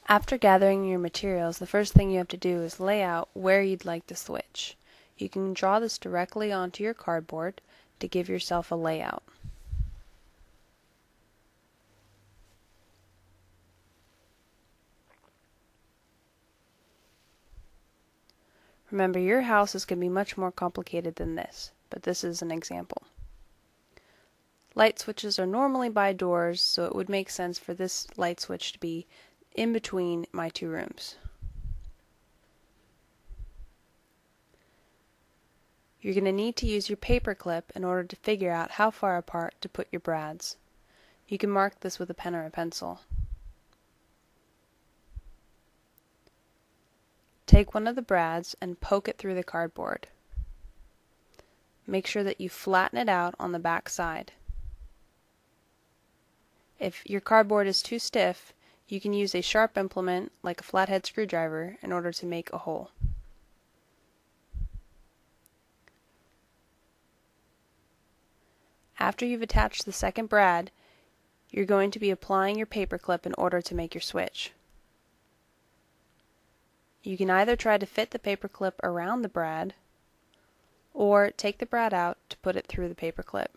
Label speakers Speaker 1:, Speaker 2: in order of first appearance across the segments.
Speaker 1: After gathering your materials, the first thing you have to do is lay out where you'd like to switch. You can draw this directly onto your cardboard to give yourself a layout. Remember, your house is going to be much more complicated than this, but this is an example. Light switches are normally by doors, so it would make sense for this light switch to be in between my two rooms. You're going to need to use your paper clip in order to figure out how far apart to put your brads. You can mark this with a pen or a pencil. Take one of the brads and poke it through the cardboard. Make sure that you flatten it out on the back side. If your cardboard is too stiff, you can use a sharp implement like a flathead screwdriver in order to make a hole. After you've attached the second brad, you're going to be applying your paper clip in order to make your switch. You can either try to fit the paper clip around the brad, or take the brad out to put it through the paper clip.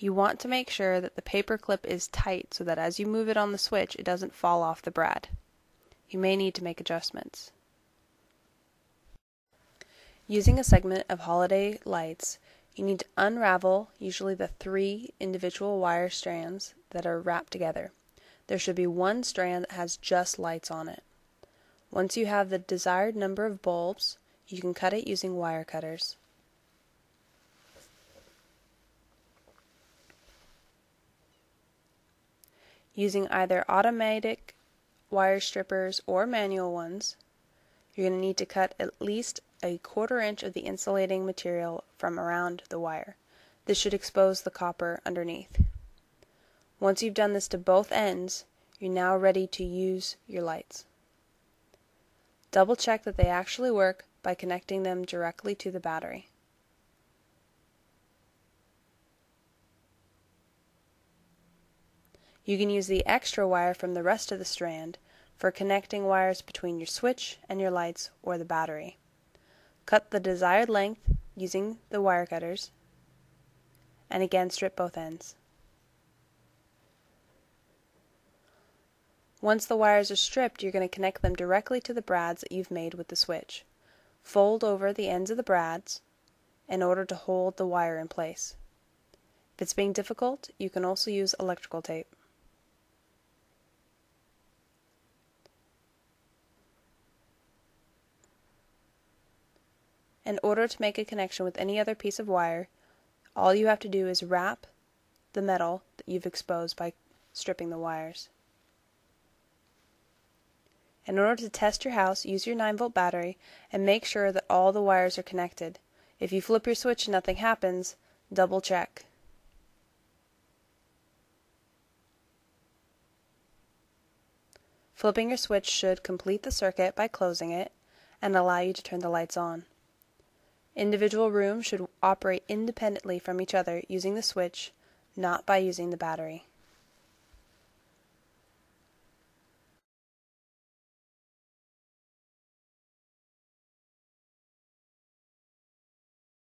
Speaker 1: You want to make sure that the paper clip is tight so that as you move it on the switch, it doesn't fall off the brad. You may need to make adjustments. Using a segment of holiday lights, you need to unravel usually the 3 individual wire strands that are wrapped together. There should be one strand that has just lights on it. Once you have the desired number of bulbs, you can cut it using wire cutters. Using either automatic wire strippers or manual ones, you're going to need to cut at least a 1/4 inch of the insulating material from around the wire. This should expose the copper underneath. Once you've done this to both ends, you're now ready to use your lights. Double check that they actually work by connecting them directly to the battery. You can use the extra wire from the rest of the strand for connecting wires between your switch and your lights or the battery. Cut the desired length using the wire cutters, and again strip both ends. Once the wires are stripped, you're going to connect them directly to the brads that you've made with the switch. Fold over the ends of the brads in order to hold the wire in place. If it's being difficult, you can also use electrical tape. In order to make a connection with any other piece of wire, all you have to do is wrap the metal that you've exposed by stripping the wires. In order to test your house, use your 9-volt battery and make sure that all the wires are connected. If you flip your switch and nothing happens, double check. Flipping your switch should complete the circuit by closing it and allow you to turn the lights on. Individual rooms should operate independently from each other using the switch, not by using the battery.